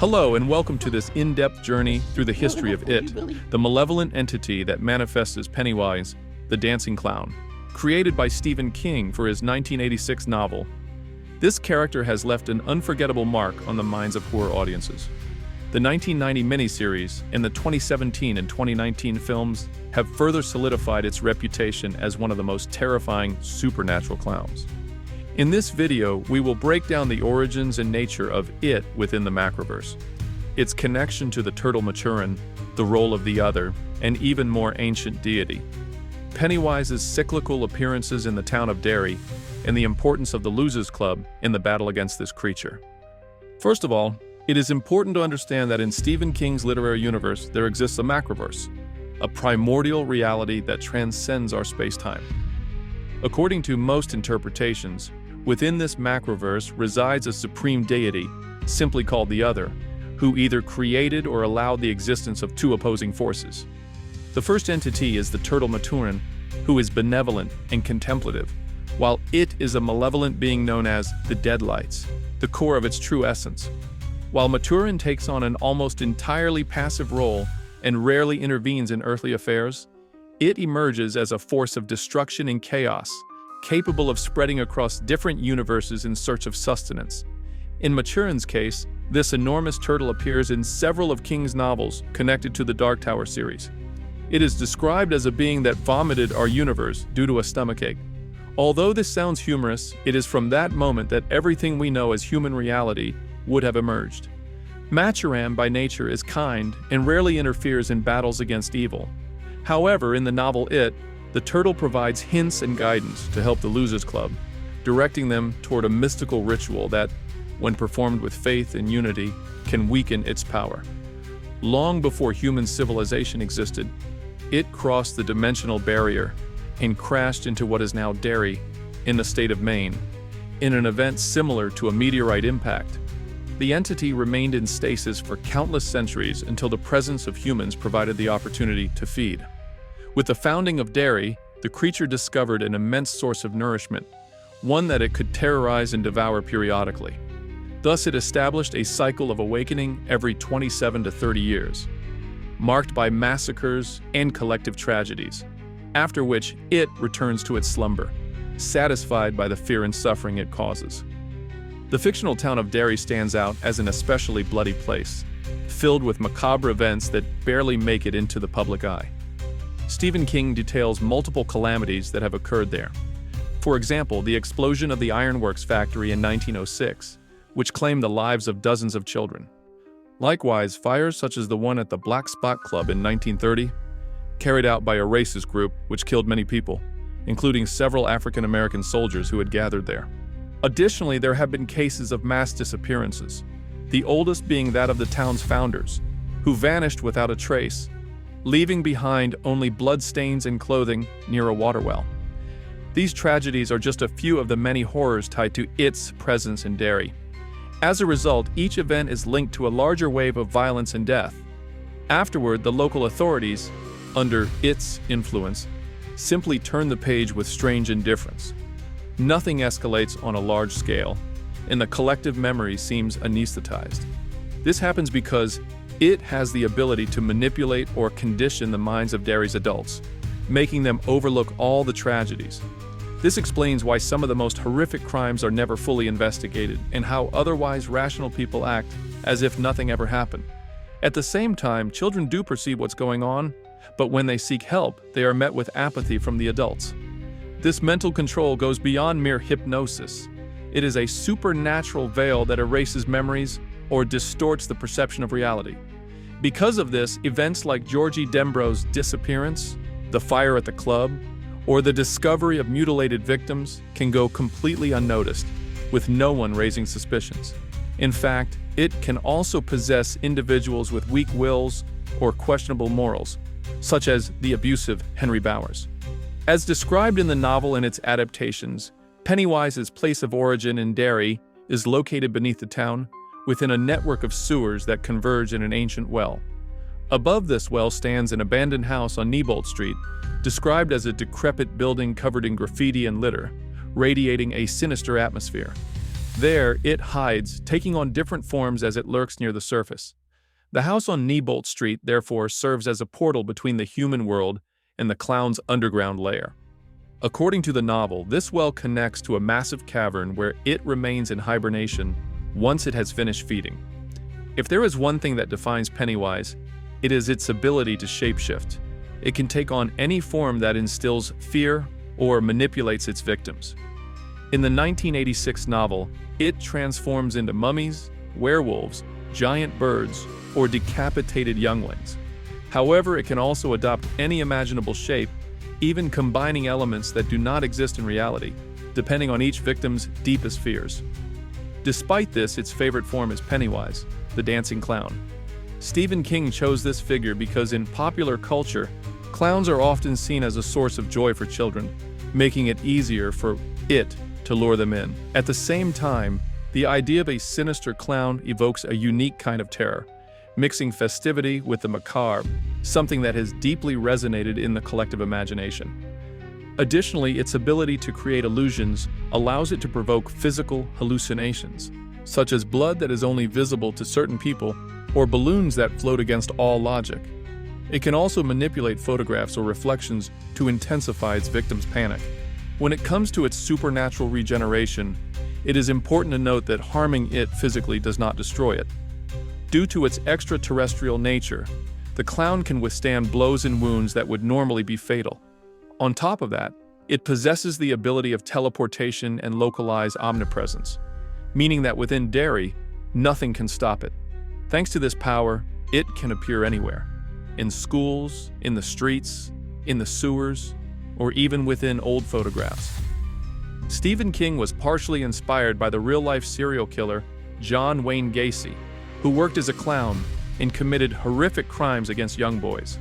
Hello and welcome to this in-depth journey through the history of It, the malevolent entity that manifests as Pennywise the Dancing Clown, created by Stephen King for his 1986 novel. This character has left an unforgettable mark on the minds of horror audiences. The 1990 miniseries and the 2017 and 2019 films have further solidified its reputation as one of the most terrifying supernatural clowns. In this video, we will break down the origins and nature of It within the Macroverse, its connection to the turtle Maturin, the role of the other, and even more ancient deity, Pennywise's cyclical appearances in the town of Derry, and the importance of the Losers Club in the battle against this creature. First of all, it is important to understand that in Stephen King's literary universe there exists a Macroverse, a primordial reality that transcends our space-time. According to most interpretations, within this Macroverse resides a supreme deity, simply called the Other, who either created or allowed the existence of two opposing forces. The first entity is the turtle Maturin, who is benevolent and contemplative, while It is a malevolent being known as the Deadlights, the core of its true essence. While Maturin takes on an almost entirely passive role and rarely intervenes in earthly affairs, It emerges as a force of destruction and chaos, capable of spreading across different universes in search of sustenance. In Maturin's case, this enormous turtle appears in several of King's novels connected to the Dark Tower series. It is described as a being that vomited our universe due to a stomachache. Although this sounds humorous, it is from that moment that everything we know as human reality would have emerged. Maturin by nature is kind and rarely interferes in battles against evil. However, in the novel It, the turtle provides hints and guidance to help the Losers Club, directing them toward a mystical ritual that, when performed with faith and unity, can weaken its power. Long before human civilization existed, It crossed the dimensional barrier and crashed into what is now Derry, in the state of Maine, in an event similar to a meteorite impact. The entity remained in stasis for countless centuries until the presence of humans provided the opportunity to feed. With the founding of Derry, the creature discovered an immense source of nourishment, one that it could terrorize and devour periodically. Thus, it established a cycle of awakening every 27 to 30 years, marked by massacres and collective tragedies, after which It returns to its slumber, satisfied by the fear and suffering it causes. The fictional town of Derry stands out as an especially bloody place, filled with macabre events that barely make it into the public eye. Stephen King details multiple calamities that have occurred there. For example, the explosion of the ironworks factory in 1906, which claimed the lives of dozens of children. Likewise, fires such as the one at the Black Spot Club in 1930, carried out by a racist group which killed many people, including several African American soldiers who had gathered there. Additionally, there have been cases of mass disappearances, the oldest being that of the town's founders, who vanished without a trace, leaving behind only bloodstains and clothing near a water well. These tragedies are just a few of the many horrors tied to It's presence in Derry. As a result, each event is linked to a larger wave of violence and death. Afterward, the local authorities, under It's influence, simply turn the page with strange indifference. Nothing escalates on a large scale, and the collective memory seems anesthetized. This happens because It has the ability to manipulate or condition the minds of Derry's adults, making them overlook all the tragedies. This explains why some of the most horrific crimes are never fully investigated and how otherwise rational people act as if nothing ever happened. At the same time, children do perceive what's going on, but when they seek help, they are met with apathy from the adults. This mental control goes beyond mere hypnosis. It is a supernatural veil that erases memories or distorts the perception of reality. Because of this, events like Georgie Dembro's disappearance, the fire at the club, or the discovery of mutilated victims can go completely unnoticed, with no one raising suspicions. In fact, It can also possess individuals with weak wills or questionable morals, such as the abusive Henry Bowers. As described in the novel and its adaptations, Pennywise's place of origin in Derry is located beneath the town, within a network of sewers that converge in an ancient well. Above this well stands an abandoned house on Neibolt Street, described as a decrepit building covered in graffiti and litter, radiating a sinister atmosphere. There, it hides, taking on different forms as it lurks near the surface. The house on Neibolt Street, therefore, serves as a portal between the human world and the clown's underground lair. According to the novel, this well connects to a massive cavern where it remains in hibernation once it has finished feeding. If there is one thing that defines Pennywise, it is its ability to shapeshift. It can take on any form that instills fear or manipulates its victims. In the 1986 novel, it transforms into mummies, werewolves, giant birds, or decapitated younglings. However, it can also adopt any imaginable shape, even combining elements that do not exist in reality, depending on each victim's deepest fears. Despite this, its favorite form is Pennywise, the dancing clown. Stephen King chose this figure because in popular culture, clowns are often seen as a source of joy for children, making it easier for it to lure them in. At the same time, the idea of a sinister clown evokes a unique kind of terror, mixing festivity with the macabre, something that has deeply resonated in the collective imagination. Additionally, its ability to create illusions allows it to provoke physical hallucinations, such as blood that is only visible to certain people or balloons that float against all logic. It can also manipulate photographs or reflections to intensify its victim's panic. When it comes to its supernatural regeneration, it is important to note that harming it physically does not destroy it. Due to its extraterrestrial nature, the clown can withstand blows and wounds that would normally be fatal. On top of that, it possesses the ability of teleportation and localized omnipresence, meaning that within Derry, nothing can stop it. Thanks to this power, it can appear anywhere. In schools, in the streets, in the sewers, or even within old photographs. Stephen King was partially inspired by the real-life serial killer John Wayne Gacy, who worked as a clown and committed horrific crimes against young boys.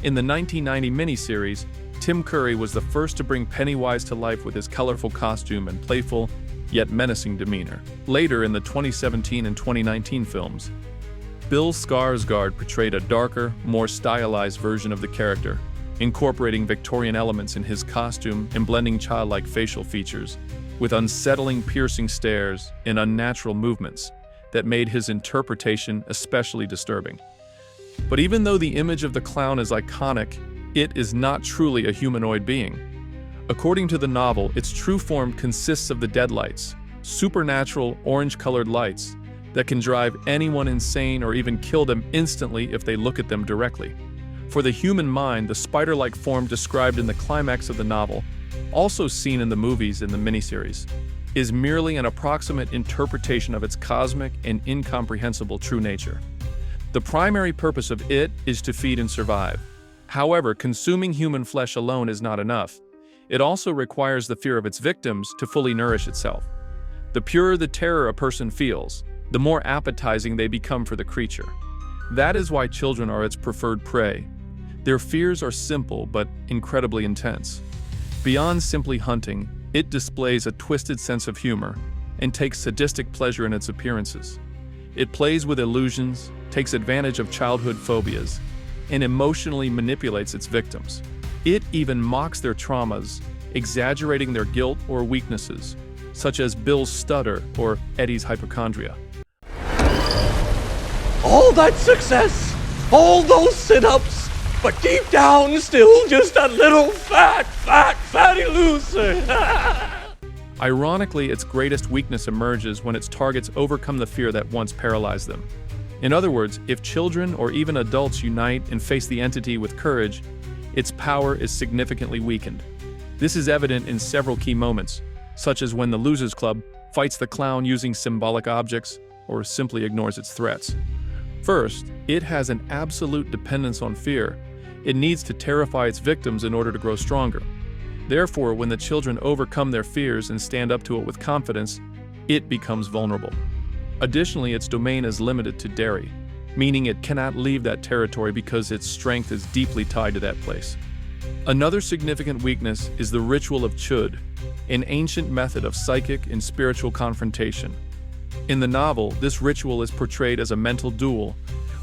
In the 1990 miniseries, Tim Curry was the first to bring Pennywise to life with his colorful costume and playful, yet menacing demeanor. Later in the 2017 and 2019 films, Bill Skarsgård portrayed a darker, more stylized version of the character, incorporating Victorian elements in his costume and blending childlike facial features with unsettling, piercing stares and unnatural movements that made his interpretation especially disturbing. But even though the image of the clown is iconic, it is not truly a humanoid being. According to the novel, its true form consists of the Deadlights, supernatural orange-colored lights that can drive anyone insane or even kill them instantly if they look at them directly. For the human mind, the spider-like form described in the climax of the novel, also seen in the movies and the miniseries, is merely an approximate interpretation of its cosmic and incomprehensible true nature. The primary purpose of it is to feed and survive. However, consuming human flesh alone is not enough. It also requires the fear of its victims to fully nourish itself. The purer the terror a person feels, the more appetizing they become for the creature. That is why children are its preferred prey. Their fears are simple but incredibly intense. Beyond simply hunting, it displays a twisted sense of humor and takes sadistic pleasure in its appearances. It plays with illusions, takes advantage of childhood phobias, and emotionally manipulates its victims. It even mocks their traumas, exaggerating their guilt or weaknesses, such as Bill's stutter or Eddie's hypochondria. All that success, all those sit-ups, but deep down still just a little fatty loser. Ironically, its greatest weakness emerges when its targets overcome the fear that once paralyzed them. In other words, if children or even adults unite and face the entity with courage, its power is significantly weakened. This is evident in several key moments, such as when the Losers Club fights the clown using symbolic objects or simply ignores its threats. First, it has an absolute dependence on fear. It needs to terrify its victims in order to grow stronger. Therefore, when the children overcome their fears and stand up to it with confidence, it becomes vulnerable. Additionally, its domain is limited to Derry, meaning it cannot leave that territory because its strength is deeply tied to that place. Another significant weakness is the ritual of Chüd, an ancient method of psychic and spiritual confrontation. In the novel, this ritual is portrayed as a mental duel,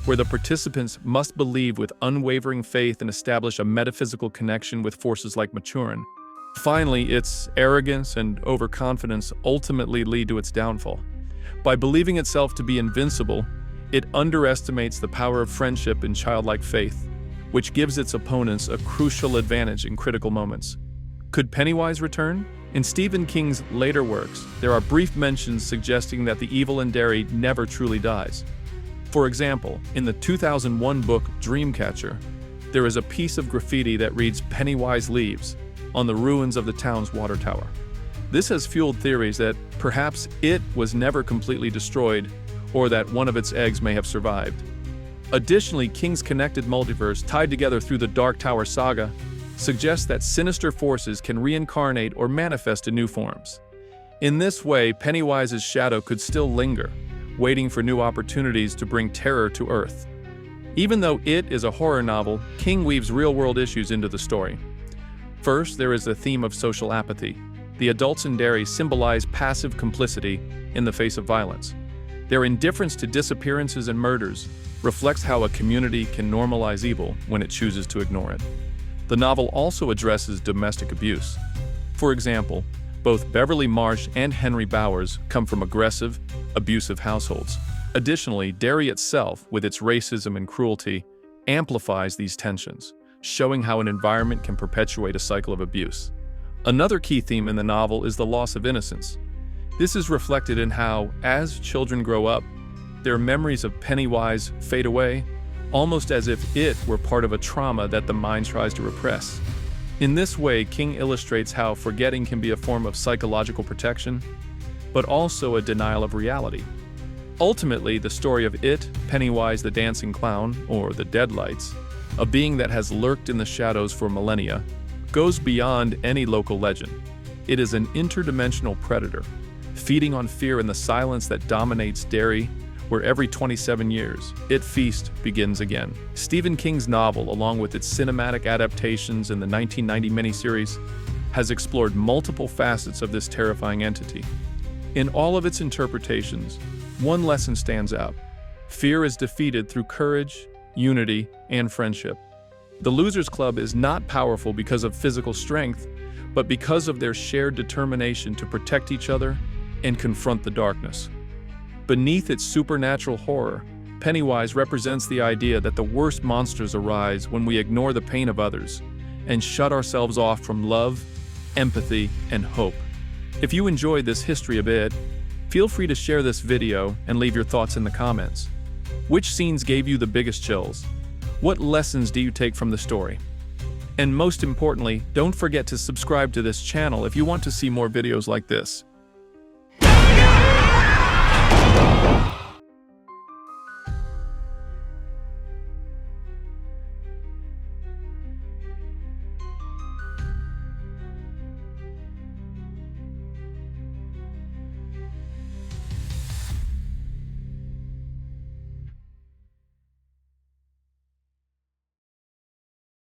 where the participants must believe with unwavering faith and establish a metaphysical connection with forces like Maturin, Finally, its arrogance and overconfidence ultimately lead to its downfall. By believing itself to be invincible, it underestimates the power of friendship and childlike faith, which gives its opponents a crucial advantage in critical moments. Could Pennywise return? In Stephen King's later works, there are brief mentions suggesting that the evil in Derry never truly dies. For example, in the 2001 book Dreamcatcher, there is a piece of graffiti that reads "Pennywise leaves" on the ruins of the town's water tower. This has fueled theories that perhaps it was never completely destroyed, or that one of its eggs may have survived. Additionally, King's connected multiverse, tied together through the Dark Tower saga, suggests that sinister forces can reincarnate or manifest in new forms. In this way, Pennywise's shadow could still linger, waiting for new opportunities to bring terror to Earth. Even though It is a horror novel, King weaves real-world issues into the story. First, there is the theme of social apathy. The adults in Derry symbolize passive complicity in the face of violence. Their indifference to disappearances and murders reflects how a community can normalize evil when it chooses to ignore it. The novel also addresses domestic abuse. For example, both Beverly Marsh and Henry Bowers come from aggressive, abusive households. Additionally, Derry itself, with its racism and cruelty, amplifies these tensions, showing how an environment can perpetuate a cycle of abuse. Another key theme in the novel is the loss of innocence. This is reflected in how, as children grow up, their memories of Pennywise fade away, almost as if it were part of a trauma that the mind tries to repress. In this way, King illustrates how forgetting can be a form of psychological protection, but also a denial of reality. Ultimately, the story of It, Pennywise the Dancing Clown, or the Deadlights, a being that has lurked in the shadows for millennia, goes beyond any local legend. It is an interdimensional predator, feeding on fear in the silence that dominates Derry, where every 27 years, It feast begins again. Stephen King's novel, along with its cinematic adaptations in the 1990 miniseries, has explored multiple facets of this terrifying entity. In all of its interpretations, one lesson stands out. Fear is defeated through courage, unity, and friendship. The Losers Club is not powerful because of physical strength, but because of their shared determination to protect each other and confront the darkness. Beneath its supernatural horror, Pennywise represents the idea that the worst monsters arise when we ignore the pain of others and shut ourselves off from love, empathy, and hope. If you enjoyed this history of It, feel free to share this video and leave your thoughts in the comments. Which scenes gave you the biggest chills? What lessons do you take from the story? And most importantly, don't forget to subscribe to this channel if you want to see more videos like this.